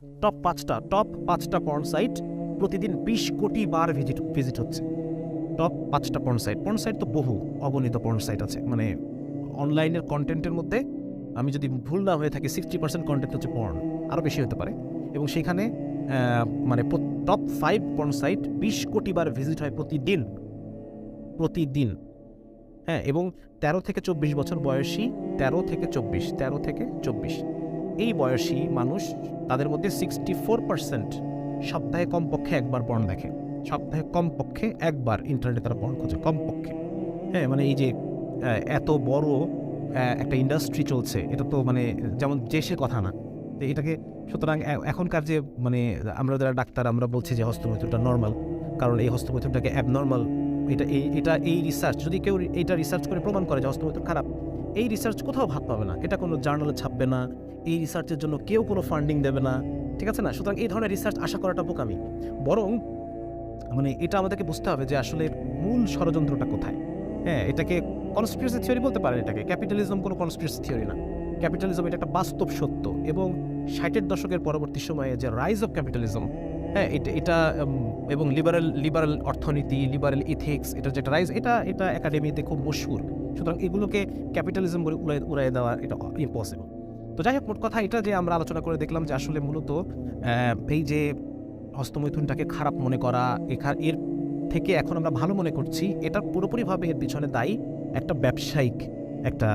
Top 5টা porn site প্রতিদিন 20 কোটি বার ভিজিট হচ্ছে। টপ 5টা পর্ন সাইট তো বহু অগণিত পর্ন সাইট আছে। মানে অনলাইনের কন্টেন্টের মধ্যে আমি যদি ভুল না হয়ে থাকি 60% কন্টেন্ট হচ্ছে পর্ন, আরও বেশি হতে পারে। এবং সেখানে মানে টপ 5 পর্ন সাইট 20 কোটি বার ভিজিট হয় প্রতিদিন। হ্যাঁ, এবং 13 থেকে 24 বছর বয়সী, 13 থেকে 24 এই বয়সী মানুষ, তাদের মধ্যে 64% সপ্তাহে কমপক্ষে একবার পর্ন দেখে। সপ্তাহে কমপক্ষে একবার ইন্টারনেটে তারা পর্ন খোঁজে, কমপক্ষে। হ্যাঁ, মানে এই যে এত বড় একটা ইন্ডাস্ট্রি চলছে, এটা তো মানে যেমন যে সে কথা না। তো এটাকে সুতরাং এখনকার যে মানে আমরা যারা ডাক্তার আমরা বলছি যে হস্তমৈথুনটা নর্মাল, কারণ এই হস্তমৈথুনটাকে অ্যাবনর্মাল। এই রিসার্চ, যদি কেউ এটা রিসার্চ করে প্রমাণ করে যে হস্তমৈথুন খারাপ, এই রিসার্চ কোথাও ভাত পাবে না, এটা কোনো জার্নালে ছাপবে না, এই রিসার্চের জন্য কেউ কোনো ফান্ডিং দেবে না, ঠিক আছে না? সুতরাং এই ধরনের রিসার্চ আশা করাটা বোকামি। বরং মানে এটা আমাদেরকে বুঝতে হবে যে আসলে মূল ষড়যন্ত্রটা কোথায়। হ্যাঁ, এটাকে কনস্পিরেসি থিওরি বলতে পারেন, এটাকে ক্যাপিটালিজম কোনো কনস্পিরেসি থিওরি না। ক্যাপিটালিজম এটা একটা বাস্তব সত্য, এবং 60-এর দশকের পরবর্তী সময়ে যে রাইজ অফ ক্যাপিটালিজম, হ্যাঁ, এটা এবং লিবারাল অর্থনীতি, লিবারাল ইথিক্স, এটা যেটা রাইজ, এটা একাডেমিতে খুব মশহুর। সুতরাং এগুলোকে ক্যাপিটালিজম বলে উড়াই দেওয়া এটা ইম্পসিবল। তো যাই হোক, মোট কথা এটা যে আমরা আলোচনা করে দেখলাম যে আসলে মূলত এই যে হস্তমৈথুনটাকে খারাপ মনে করা, এর থেকে এখন আমরা ভালো মনে করছি, এটা পুরোপুরিভাবে এর পিছনে দায়ী একটা ব্যবসায়িক একটা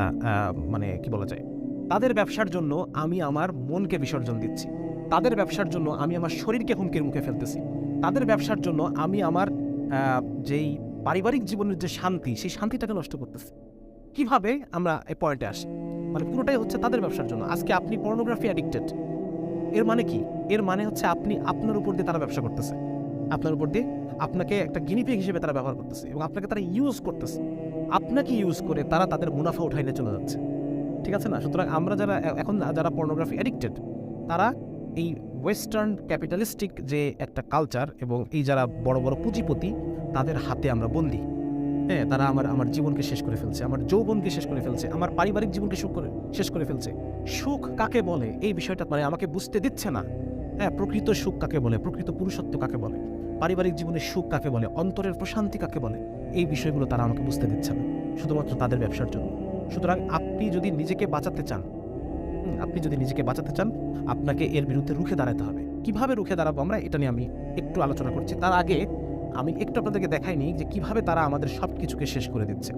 মানে কি বলা যায়, তাদের ব্যবসার জন্য আমি আমার মনকে বিসর্জন দিচ্ছি, তাদের ব্যবসার জন্য আমি আমার শরীরকে হুমকির মুখে ফেলতেছি, তাদের ব্যবসার জন্য আমি আমার যেই পারিবারিক জীবনের যে শান্তি, সেই শান্তিটাকে নষ্ট করতেছি। কিভাবে আমরা এই পয়েন্টে আসি? মানে পুরোটাই হচ্ছে তাদের ব্যবসার জন্য। আজকে আপনি পর্নোগ্রাফি অ্যাডিক্টেড, এর মানে কি? এর মানে হচ্ছে আপনি আপনার উপর দিয়ে তারা ব্যবসা করতেছে, আপনার উপর দিয়ে আপনাকে একটা গিনিপিগ হিসেবে তারা ব্যবহার করতেছে, এবং আপনাকে তারা ইউজ করতেছে। আপনাকে ইউজ করে তারা তাদের মুনাফা উঠাই নিয়ে চলে যাচ্ছে, ঠিক আছে না? সুতরাং আমরা যারা পর্নোগ্রাফি অ্যাডিক্টেড, তারা এই ওয়েস্টার্ন ক্যাপিটালিস্টিক যে একটা কালচার, এবং এই যারা বড় বড় পুঁজিপতি, তাদের হাতে আমরা বন্দী। হ্যাঁ, তারা আমার জীবনকে শেষ করে ফেলছে, আমার যৌবনকে শেষ করে ফেলছে, আমার পারিবারিক জীবনকে শেষ করে ফেলছে। সুখ কাকে বলে এই বিষয়টা মানে আমাকে বুঝতে দিচ্ছে না। হ্যাঁ, প্রকৃত সুখ কাকে বলে, প্রকৃত পুরুষত্ব কাকে বলে, পারিবারিক জীবনের সুখ কাকে বলে, অন্তরের প্রশান্তি কাকে বলে, এই বিষয়গুলো তারা আমাকে বুঝতে দিচ্ছে না, শুধুমাত্র তাদের ব্যবসার জন্য। সুতরাং আপনি যদি নিজেকে বাঁচাতে চান, আপনাকে এর বিরুদ্ধে রুখে দাঁড়াতে হবে। কিভাবে রুখে দাঁড়াবো আমরা, এটা নিয়ে আমি একটু আলোচনা করছি। তার আগে আমি একটু আপনাদেরকে দেখাইনি যে কিভাবে তারা আমাদের সব কিছুকে শেষ করে দিচ্ছে।